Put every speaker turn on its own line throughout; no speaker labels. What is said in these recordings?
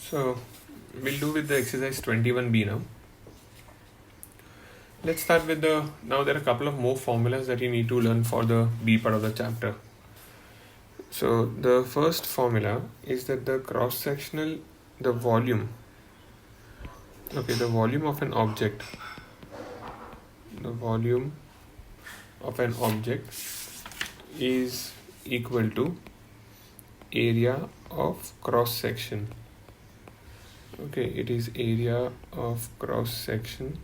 So we'll do with the exercise 21b now. Let's start with now there are a couple of more formulas that you need to learn for the B part of the chapter. So the first formula is that the volume of an object, is equal to area of cross section. Okay, it is area of cross section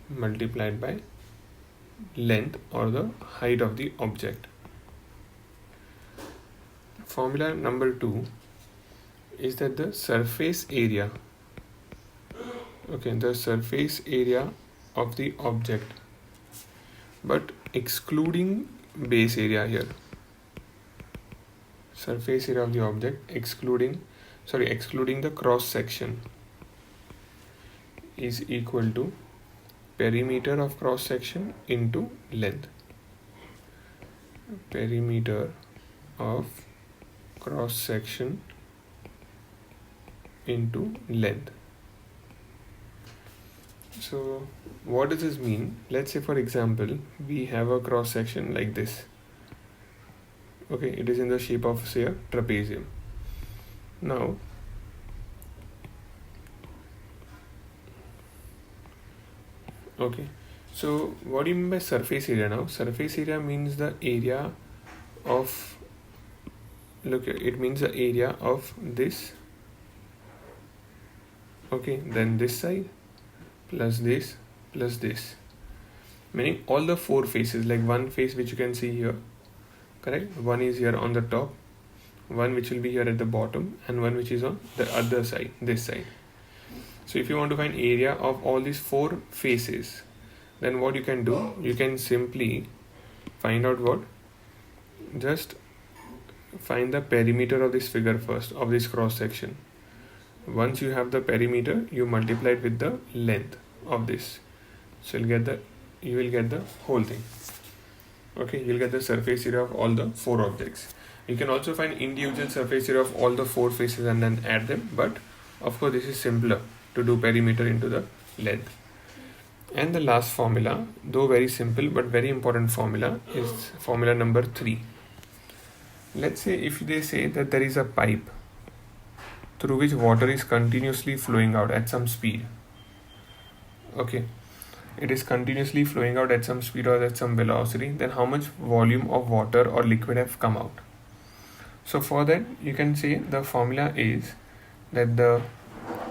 multiplied by length or the height of the object. Formula number 2 is that the surface area of the object, but excluding base area here. Surface area of the object excluding the cross section is equal to perimeter of cross section into length. Perimeter of cross section into length. So what does this mean? Let's say for example we have a cross section like this. Okay, it is in the shape of say a trapezium. Now so what do you mean by surface area now? Surface area means the area of the area of this, then this side plus this, meaning all the four faces, like one face which you can see here, correct? One is here on the top, one which will be here at the bottom, and one which is on the other side, this side. So if you want to find area of all these four faces, then what you can do, you can simply find out just find the perimeter of this figure first, of this cross section. Once you have the perimeter, you multiply it with the length of this, so you will get the whole thing. Okay, you'll get the surface area of all the four objects. You can also find individual surface area of all the four faces and then add them, but of course this is simpler to do perimeter into the length. And the last formula, though very simple but very important formula, is formula number 3. Let's say if they say that there is a pipe through which water is continuously flowing out at some speed. Okay, it is continuously flowing out at some speed or at some velocity, then how much volume of water or liquid have come out? So for that you can say the formula is that the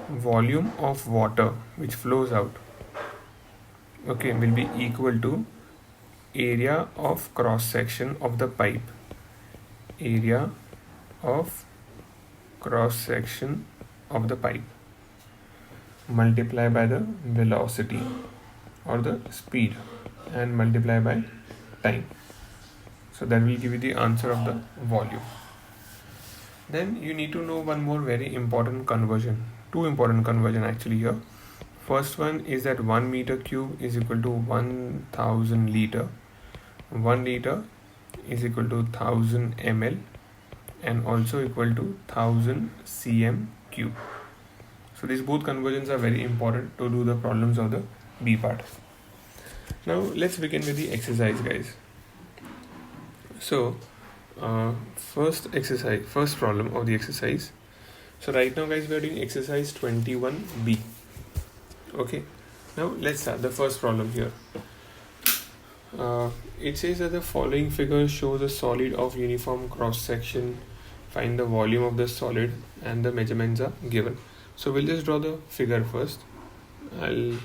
volume of water which flows out will be equal to area of cross section of the pipe. Area of cross section of the pipe multiply by the velocity or the speed and multiply by time. So that will give you the answer of the volume. Then you need to know one more very important conversion, two important conversion actually here. First one is that 1 meter cube is equal to 1000 liter. 1 liter is equal to 1000 ml and also equal to 1000 cm cube. So these both conversions are very important to do the problems of the B part. Now let's begin with the exercise, guys. So first problem of the exercise. So right now guys, we are doing exercise 21b. Okay, now let's start the first problem here. It says that the following figure shows a solid of uniform cross section. Find the volume of the solid and the measurements are given. So we'll just draw the figure first. I'll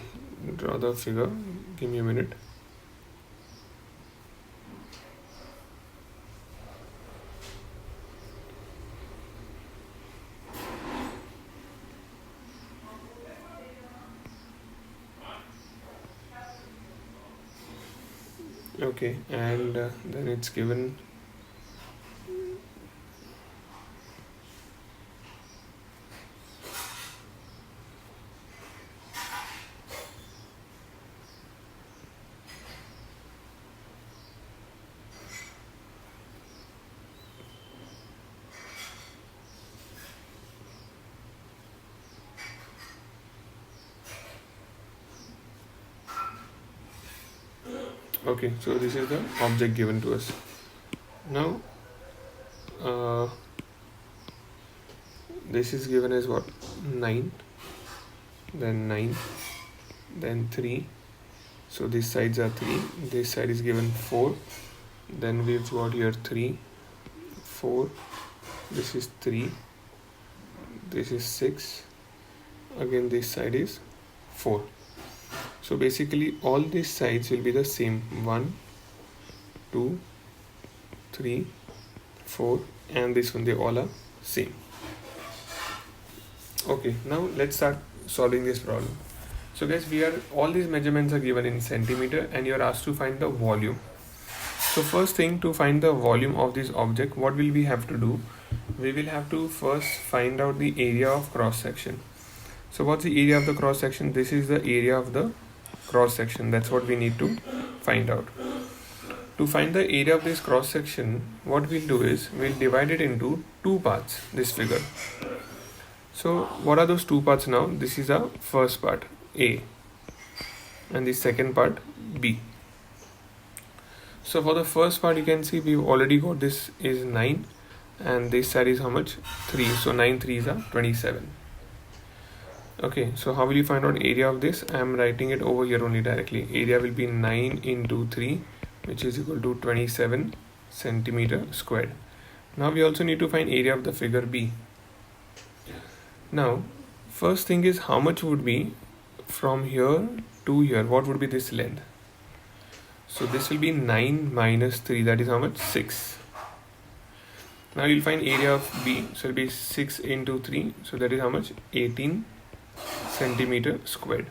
draw the figure, give me a minute. Okay, and then it's given Okay, so this is the object given to us. Now this is given as what? 9, then 9, then 3. So these sides are 3, this side is given 4, then we've got here 3, 4, this is 3, this is 6, again this side is 4. So basically all these sides will be the same, 1, 2, 3, 4, and this one, they all are same. Okay, now let's start solving this problem. So guys, all these measurements are given in centimeter and you are asked to find the volume. So first thing, to find the volume of this object, what will we have to do? We will have to first find out the area of cross section. So what's the area of the cross section? This is the area of the cross section. That's what we need to find out. To find the area of this cross section, what we'll do is we'll divide it into two parts, this figure. So what are those two parts now? This is our first part, A, and the second part, B. So for the first part, you can see we've already got this is 9 and this side is how much? 3. So 9 3s are 27. Okay, so how will you find out area of this? I am writing it over here only directly. Area will be 9 into 3, which is equal to 27 centimeter squared. Now we also need to find area of the figure B. Now first thing is, how much would be from here to here? What would be this length? So this will be 9 minus 3, that is how much? 6. Now you'll find area of B, so it'll be 6 into 3, so that is how much? 18 centimeter squared.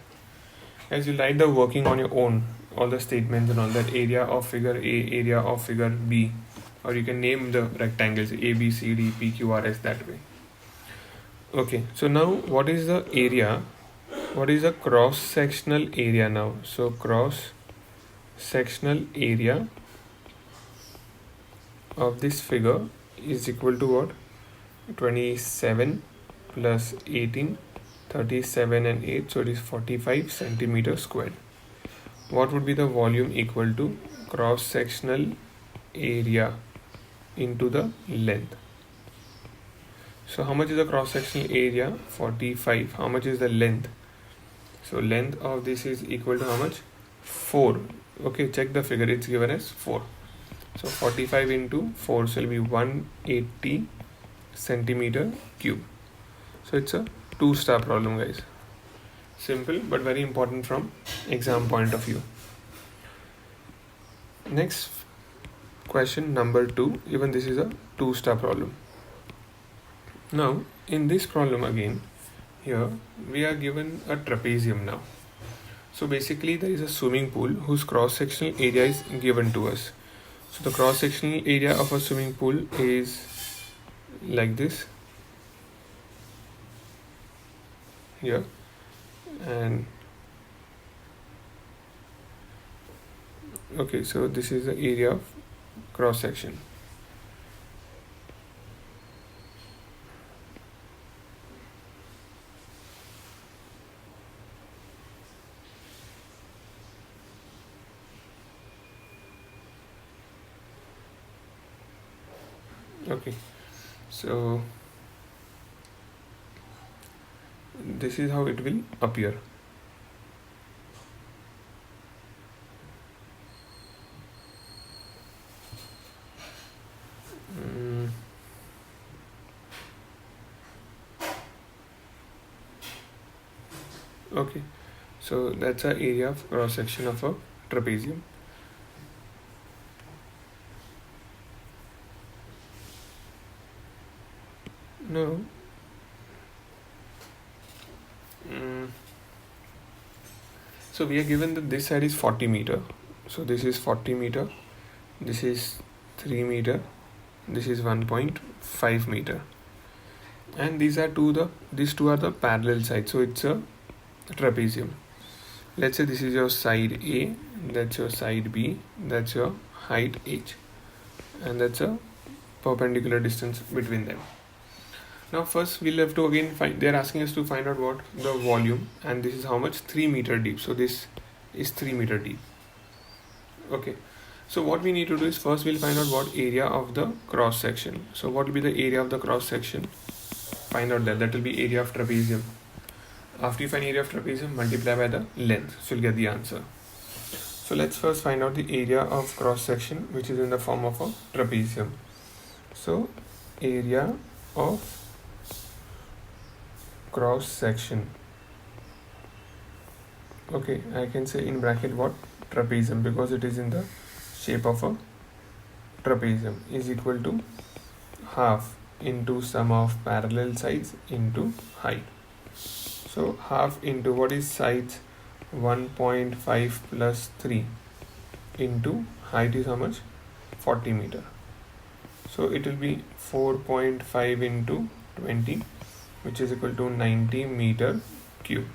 As you write the working on your own, all the statements and all that, area of figure A, area of figure B, or you can name the rectangles A, B, C, D, P, Q, R, S that way. Okay, so now what is the area? What is the cross sectional area now? So cross sectional area of this figure is equal to what? 27 plus 18, 37 and 8, so it is 45 centimeter squared. What would be the volume equal to? Cross sectional area into the length. So how much is the cross sectional area? 45. How much is the length? So length of this is equal to how much? 4. Okay, check the figure, it's given as 4. So 45 into 4, so it will be 180 centimeter cube. So it's a 2-star problem, guys. Simple but very important from exam point of view. Next question, number 2. Even this is a 2-star problem. Now in this problem again, here we are given a trapezium now. So basically there is a swimming pool whose cross-sectional area is given to us. So the cross-sectional area of a swimming pool is like this here, and okay, so this is the area of cross-section. Okay, so this is how it will appear. Okay, so that's the area of cross section of a trapezium. Now so we are given that this side is 40 meter. So this is 40 meter, this is 3 meter, this is 1.5 meter, and these two are the parallel sides. So it's a trapezium. Let's say this is your side A, that's your side B, that's your height h, and that's a perpendicular distance between them. Now first we'll have to again find, they're asking us to find out what the volume, and this is how much? 3 meter deep. So this is 3 meter deep. Okay, so what we need to do is first we'll find out what area of the cross section. So what will be the area of the cross section? Find out that will be area of trapezium. After you find area of trapezium, multiply by the length, so you'll get the answer. So let's first find out the area of cross section, which is in the form of a trapezium. So area of cross section, okay, I can say in bracket what? Trapezium, because it is in the shape of a trapezium, is equal to half into sum of parallel sides into height. So half into what is sides? 1.5 plus 3 into height is how much? 40 meter. So it will be 4.5 into 20, which is equal to 90 meter cube.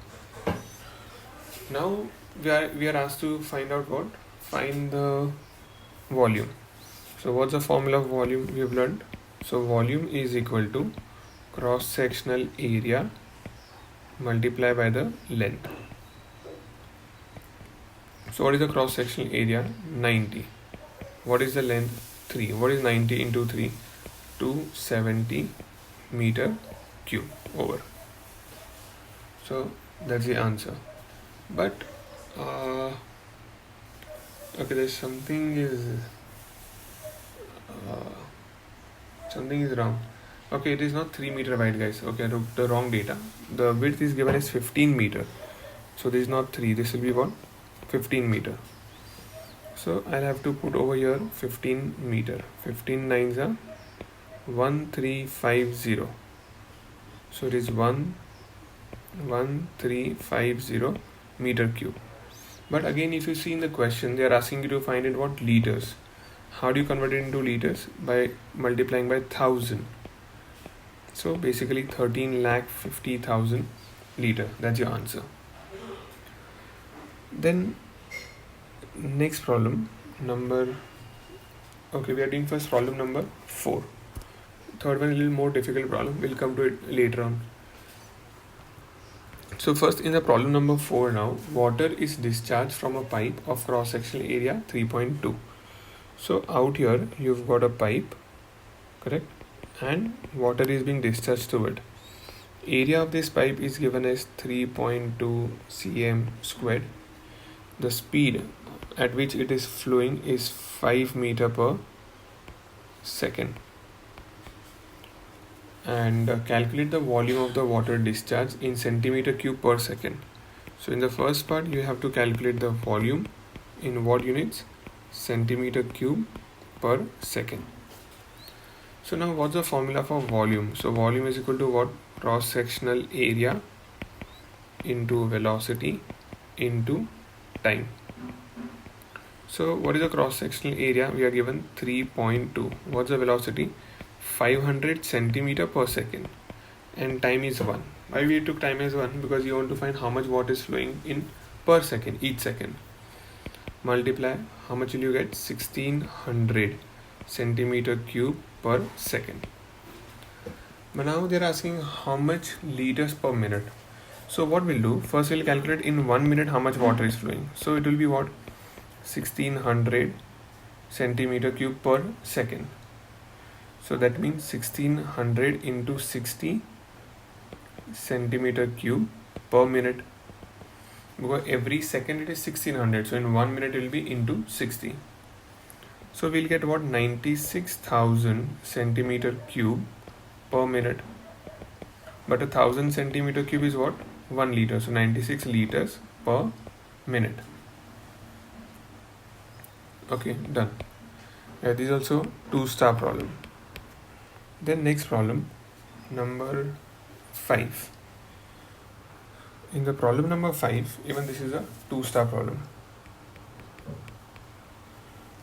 Now we are asked to find out what? Find the volume. So what's the formula of volume we have learned? So volume is equal to cross sectional area multiplied by the length. So what is the cross sectional area? 90. What is the length? 3. What is 90 into 3? 270 meter cube over. So that's the answer. But okay, there's something is wrong. Okay, it is not 3 meter wide, guys. Okay, the wrong data. The width is given as 15 meter. So this is not 3. This will be what? 15 meter. So I'll have to put over here 15 meter. 15 nines are 1350. So it is 1350 meter cube. But again, if you see in the question, they are asking you to find it what? Liters. How do you convert it into liters? By multiplying by 1000. So basically 13,50,000 liter. That's your answer. Then next problem number, okay, we are doing first problem number 4. Third one is a little more difficult problem. We'll come to it later on. So first in the problem number 4 now, water is discharged from a pipe of cross-sectional area 3.2. So out here you've got a pipe, correct? And water is being discharged through it. Area of this pipe is given as 3.2 cm squared. The speed at which it is flowing is 5 meter per second. And calculate the volume of the water discharge in centimeter cube per second. So in the first part you have to calculate the volume in what units? Centimeter cube per second. So now what's the formula for volume? So volume is equal to what? Cross sectional area into velocity into time. So what is the cross sectional area? We are given 3.2. What's the velocity? 500 centimeter per second, and time is 1. Why we took time as 1? Because you want to find how much water is flowing in per second, each second. Multiply, how much will you get? 1600 centimeter cube per second. But now they're asking how much liters per minute. So what we'll do, first we'll calculate in 1 minute how much water is flowing. So it will be what? 1600 centimeter cube per second. So that means 1600 into 60 centimeter cube per minute. Because every second it is 1600. So in 1 minute it will be into 60. So we'll get what? 96,000 centimeter cube per minute. But 1000 centimeter cube is what? 1 liter. So 96 liters per minute. Okay, done. Yeah, this is also 2-star problem. Then next problem number 5. In the problem number 5, even this is a 2-star problem.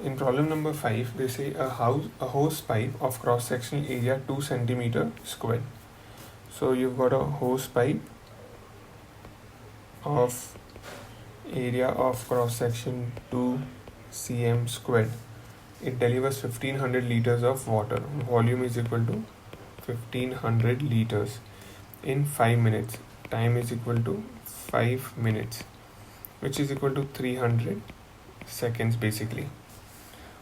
In problem number 5, they say a hose pipe of cross sectional area 2 centimeter squared. So you've got a hose pipe of area of cross section 2 cm squared. It delivers 1500 liters of water. Volume is equal to 1500 liters in 5 minutes. Time is equal to 5 minutes, which is equal to 300 seconds basically.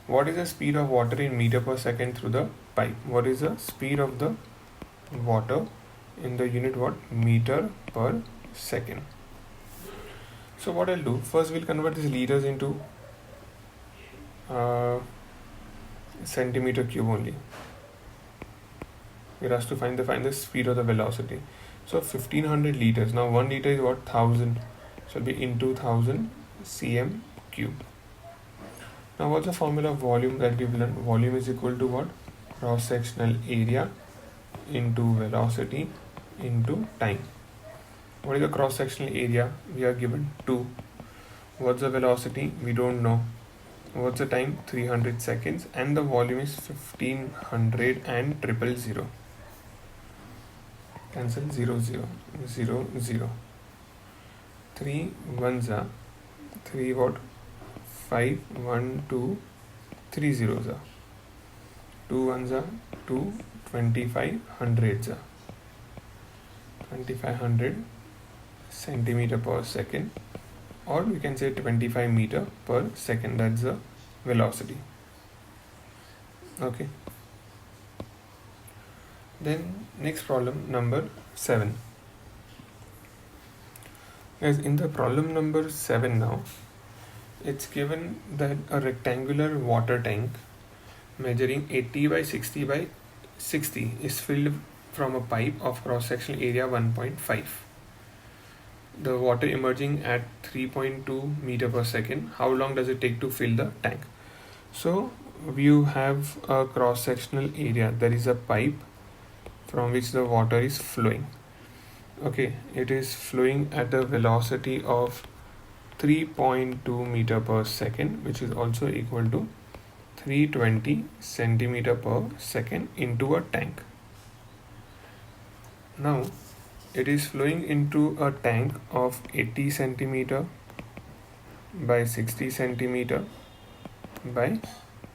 What is the speed of water in meter per second through the pipe? What is the speed of the water in the unit what? Meter per second. So what I'll do, first we'll convert these liters into centimeter cube only. We're asked to find the speed of the velocity. So 1500 liters. Now 1 liter is what? 1000. So it'll be into 1000 cm cube. Now what's the formula of volume that we've learned? Volume is equal to what? Cross-sectional area into velocity into time. What is the cross-sectional area? We are given 2. What's the velocity? We don't know. What's the time? 300 seconds. And the volume is 1500 and 000. Cancel 0 0 0 0. 3 ones are 3 what? 5 1 2 3 zeros are 2 ones are 2 25 hundreds are 2500 centimeter per second, or we can say 25 meter per second. That's the velocity. Okay. Then next problem, number 7. Guys, in the problem number 7 now, it's given that a rectangular water tank measuring 80 by 60 by 60 is filled from a pipe of cross-sectional area 1.5. The water emerging at 3.2 meter per second. How long does it take to fill the tank? So you have a cross-sectional area. There is a pipe from which the water is flowing. Okay, it is flowing at the velocity of 3.2 meter per second, which is also equal to 320 centimeter per second into a tank. Now it is flowing into a tank of 80 centimeter by 60 centimeter by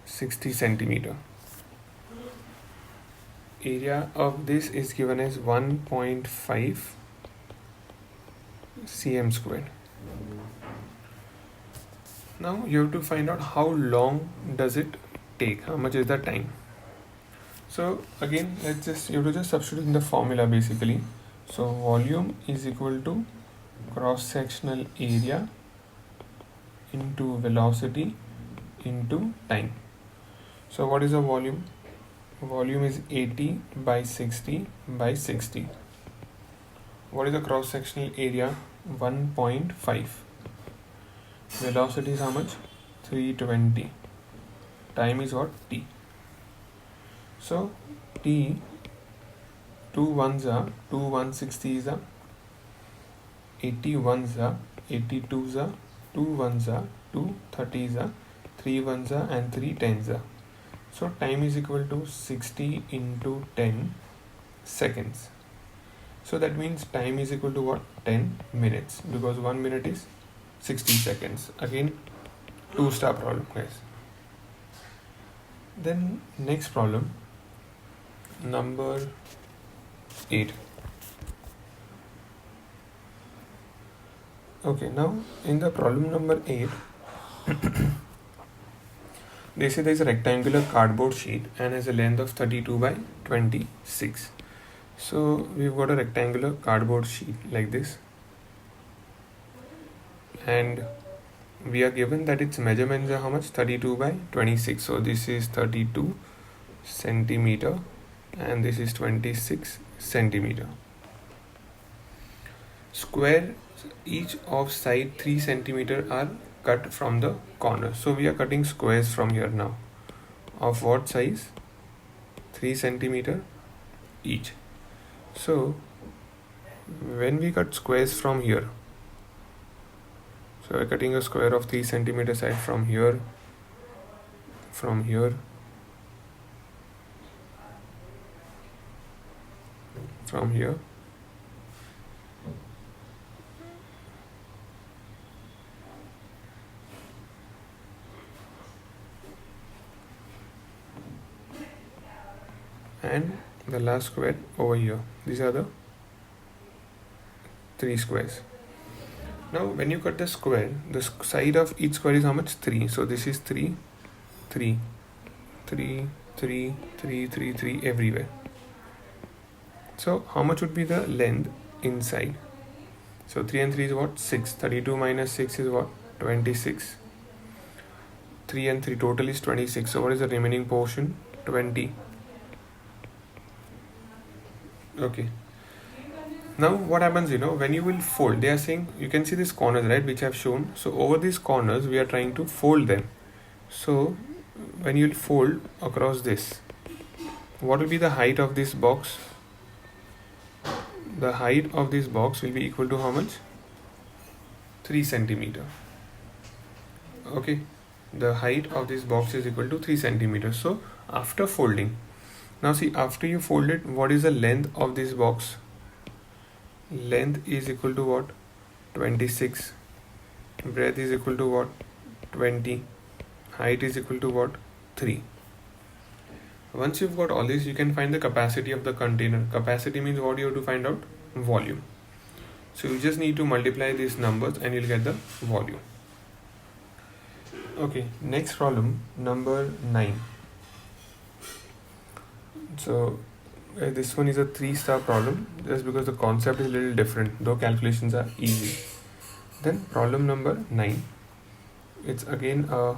60 centimeter. Area of this is given as 1.5 cm squared. Now you have to find out how long does it take, how much is the time. So again, you have to just substitute in the formula basically. So volume is equal to cross-sectional area into velocity into time. So what is the volume? Volume is 80 by 60 by 60. What is the cross-sectional area? 1.5. Velocity is how much? 320. Time is what? T. So T, 2 ones are 2 160s are 81s are 82s are 2 ones are 2 30s are 3 ones are and 3 10s are. So time is equal to 60 into 10 seconds. So that means time is equal to what? 10 minutes, because 1 minute is 60 seconds. Again, 2-star problem, guys. Then next problem, number 8. Okay, now in the problem number 8, they say there is a rectangular cardboard sheet and has a length of 32 by 26. So we've got a rectangular cardboard sheet like this, and we are given that its measurements are how much? 32 by 26. So this is 32 centimeter and this is 26 centimeter. Square each of side 3 centimeter are cut from the corner. So we are cutting squares from here now. Of what size? 3 centimeter each. So when we cut squares from here, so we're cutting a square of 3 centimeter side from here, from here, from here, and the last square over here. These are the 3 squares. Now when you cut the square, the side of each square is how much? 3. So this is 3, 3, 3, 3, 3, 3, 3 everywhere. So how much would be the length inside? So 3 and 3 is what? 6. 32 minus 6 is what? 26. 3 and 3 total is 26. So what is the remaining portion? 20. Okay. Now what happens, when you will fold, they are saying, you can see these corners, right, which I have shown. So over these corners, we are trying to fold them. So when you will fold across this, what will be the height of this box? The height of this box will be equal to how much? 3 centimeter. Okay. The height of this box is equal to 3 centimeters. So after folding, now see, after you fold it, what is the length of this box? Length is equal to what? 26. Breadth is equal to what? 20. Height is equal to what? 3. Once you've got all this, you can find the capacity of the container. Capacity means what you have to find out? Volume. So you just need to multiply these numbers and you'll get the volume. Okay, next problem, number 9. So this one is a 3-star problem just because the concept is a little different, though calculations are easy. Then problem number 9, it's again a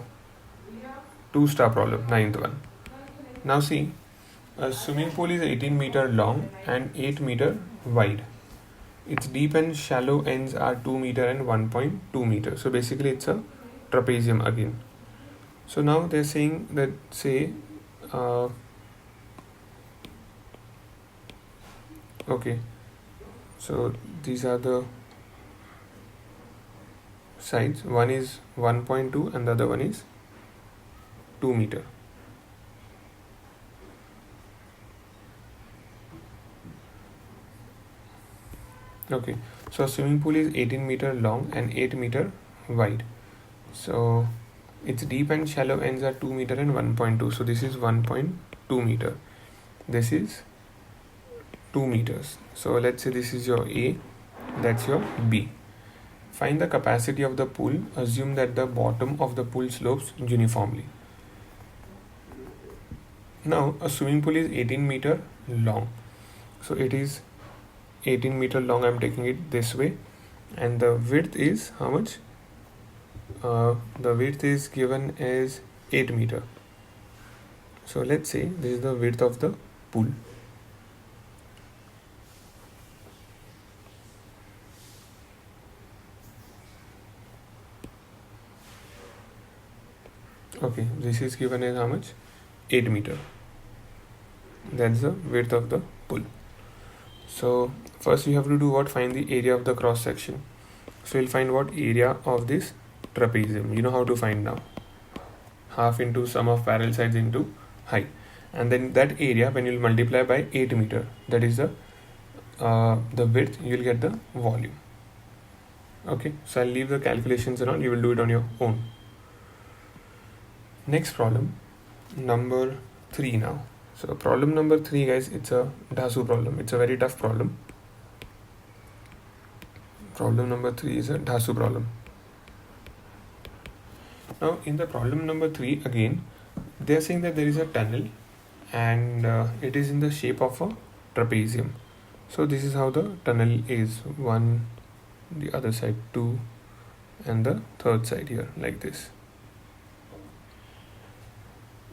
2-star problem, 9th one. Now see, a swimming pool is 18 meter long and 8 meter wide. Its deep and shallow ends are 2 meter and 1.2 meter. So basically it's a trapezium again. So now they're saying that, say, okay, so these are the sides. One is 1.2 and the other one is 2 meter. Okay, so a swimming pool is 18 meter long and 8 meter wide. So its deep and shallow ends are 2 meter and 1.2. So this is 1.2 meter. This is 2 meters. So let's say this is your A, that's your B. Find the capacity of the pool. Assume that the bottom of the pool slopes uniformly. Now a swimming pool is 18 meter long. So it is 18 meter long. I'm taking it this way. And the width is how much? The width is given as 8 meter. So let's say this is the width of the pool. Okay, this is given as how much? 8 meter. That's the width of the pool. So first you have to do what? Find the area of the cross section. So you'll find what? Area of this trapezium. You know how to find now. Half into sum of parallel sides into height. And then that area, when you'll multiply by 8 meter, that is the width, you'll get the volume. Okay, so I'll leave the calculations around. You will do it on your own. Next problem, number 3 now. So problem number 3, guys, it's a DASU problem. It's a very tough problem. Problem number 3 is a DASU problem. Now in the problem number 3, again, they are saying that there is a tunnel and it is in the shape of a trapezium. So this is how the tunnel is. 1, the other side 2, and the third side here like this.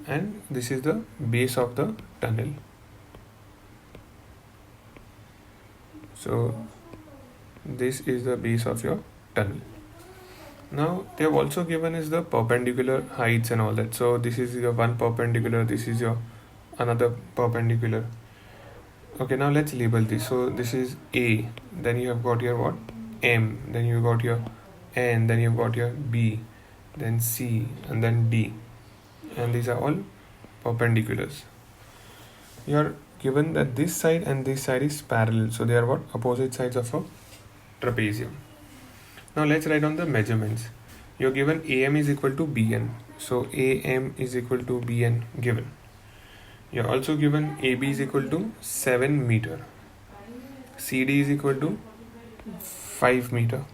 And this is the base of the tunnel. So this is the base of your tunnel. Now they have also given us the perpendicular heights and all that. So this is your one perpendicular, this is your another perpendicular. Okay, now let's label this. So this is A, then you have got your what? M, then you got your N, then you've got your B, then C, and then D. And these are all perpendiculars. You are given that this side and this side is parallel, so they are what? Opposite sides of a trapezium. Now let's write down the measurements. You're given AM is equal to BN, so AM is equal to BN given. You're also given AB is equal to 7 meter, CD is equal to 5 meter.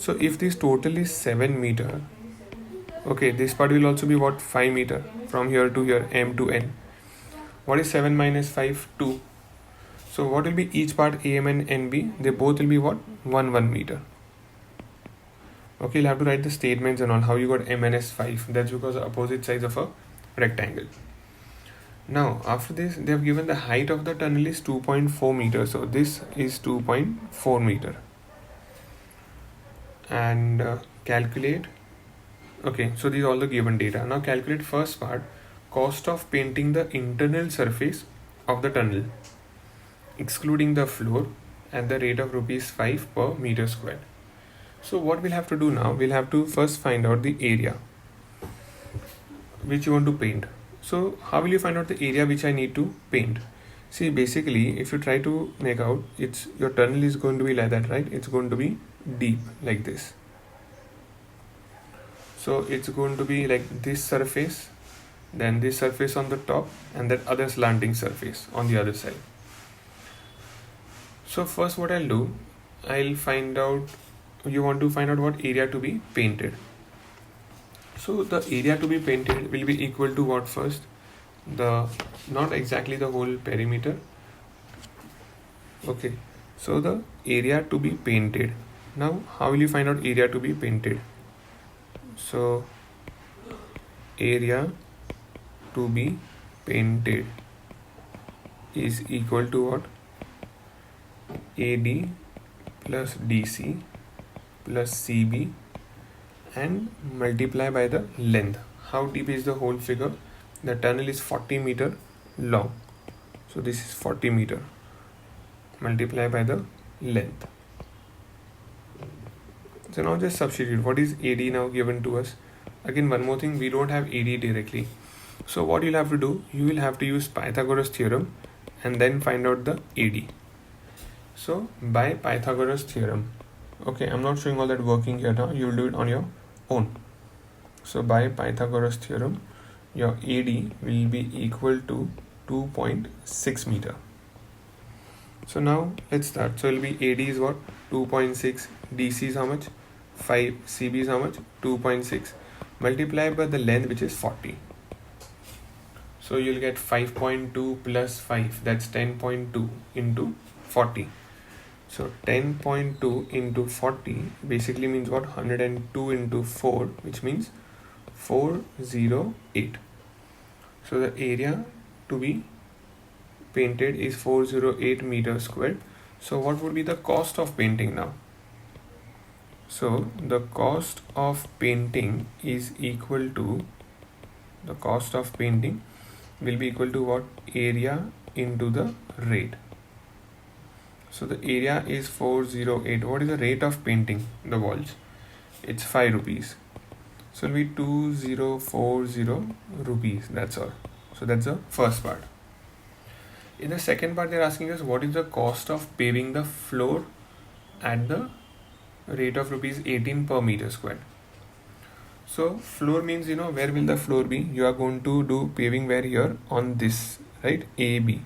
So if this total is 7 meter, okay, this part will also be what, 5 meter from here to here, m to n. What is 7 minus 5? 2. So what will be each part, am and nb? They both will be what, 1 meter. Okay, you'll have to write the statements and all, how you got m and s 5. That's because the opposite sides of a rectangle. Now after this, they have given the height of the tunnel is 2.4 meters. So this is 2.4 meter. And calculate. Okay, so these are all the given data. Now calculate first part, cost of painting the internal surface of the tunnel, excluding the floor, at the rate of rupees 5 per meter square. So what we'll have to do now, we'll have to first find out the area which you want to paint. So how will you find out the area which I need to paint? See, basically if you try to make out, it's your tunnel is going to be like that, right? It's going to be deep like this. So it's going to be like this surface, then this surface on the top, and that other slanting surface on the other side. So first what I'll do, I'll find out, you want to find out what area to be painted. So the area to be painted will be equal to what first? Not exactly the whole perimeter. Okay, so the area to be painted. Now how will you find out area to be painted? So area to be painted is equal to what? AD plus DC plus CB and multiply by the length. How deep is the whole figure? The tunnel is 40 meter long. So this is 40 meter. Multiply by the length. So now just substitute. What is AD now given to us? Again, one more thing, we don't have AD directly. So what you'll have to do, you will have to use Pythagoras theorem and then find out the AD. So by Pythagoras theorem, okay, I'm not showing all that working here now, you will do it on your own. So by Pythagoras theorem, your AD will be equal to 2.6 meter. So now let's start. So it will be AD is what? 2.6. DC is how much? 5. CB is how much? 2.6. Multiply by the length, which is 40. So you'll get 5.2 plus 5. That's 10.2 into 40. So 10.2 into 40 basically means what? 102 into 4, which means 408. So the area to be painted is 408 meters squared. So what would be the cost of painting now? So the cost of painting is equal to, the cost of painting will be equal to what? Area into the rate. So the area is 408. What is the rate of painting the walls? It's 5 rupees. So it will be 2040 rupees. That's all. So that's the first part. In the second part, they're asking us what is the cost of paving the floor at the rate of rupees 18 per meter square. So floor means, where will the floor be? You are going to do paving where here on this, right? AB,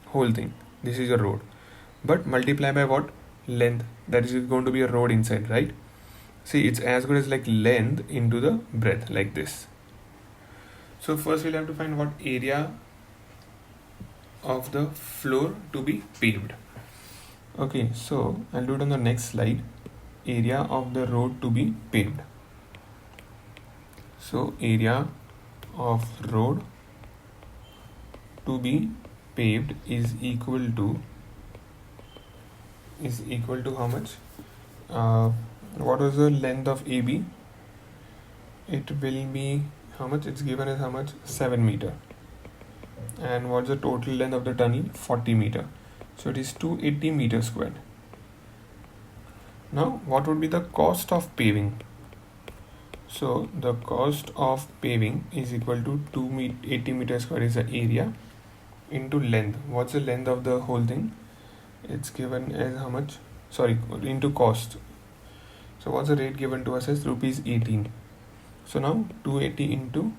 whole thing. This is a road. But multiply by what? Length. That is going to be a road inside, right? See, it's as good as like length into the breadth, like this. So first we'll have to find what area of the floor to be paved. Okay, so I'll do it on the next slide. Area of the road to be paved. So area of road to be paved is equal to how much? What was the length of AB? It will be how much? It's given as how much? 7 meter. And what's the total length of the tunnel? 40 meter. So it is 280 meters squared. Now what would be the cost of paving? So the cost of paving is equal to 280 meters squared is the area into length. What's the length of the whole thing? It's given as how much? Sorry, into cost. So what's the rate given to us as rupees 18. So now 280 into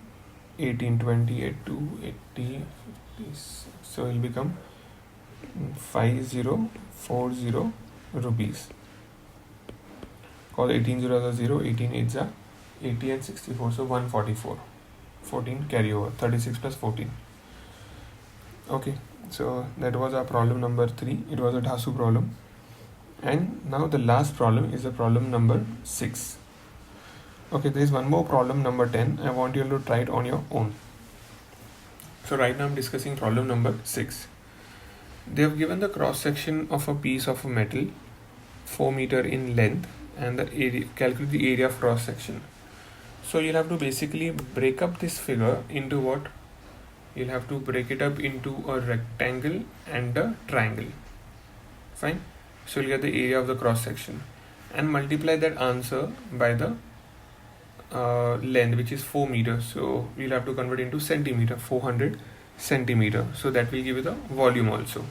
18, 28, 280, 56. So it will become 5040 rupees. Cause 18 zeros are 0, 18 8s are 80 and 64, so 144. 14 carry over, 36 plus 14. Okay, so that was our problem number 3. It was a Dhasu problem. And now the last problem is the problem number 6. Okay, there is one more problem number 10. I want you to try it on your own. So right now I'm discussing problem number 6. They have given the cross section of a piece of metal 4 meter in length and the area, calculate the area of cross section. So you'll have to basically break up this figure into what? You'll have to break it up into a rectangle and a triangle. Fine. So you'll get the area of the cross section and multiply that answer by the length, which is 4 meters. So we'll have to convert into centimeter, 400 centimeter. So that will give you the volume also.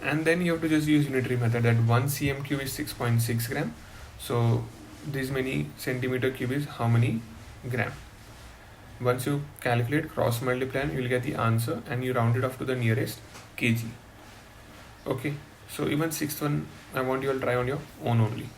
And then you have to just use unitary method, that 1 cm cube is 6.6 gram. So this many centimeter cube is how many gram. Once you calculate, cross multiply, you will get the answer and you round it off to the nearest kg. Okay, so even sixth one I want you all try on your own only.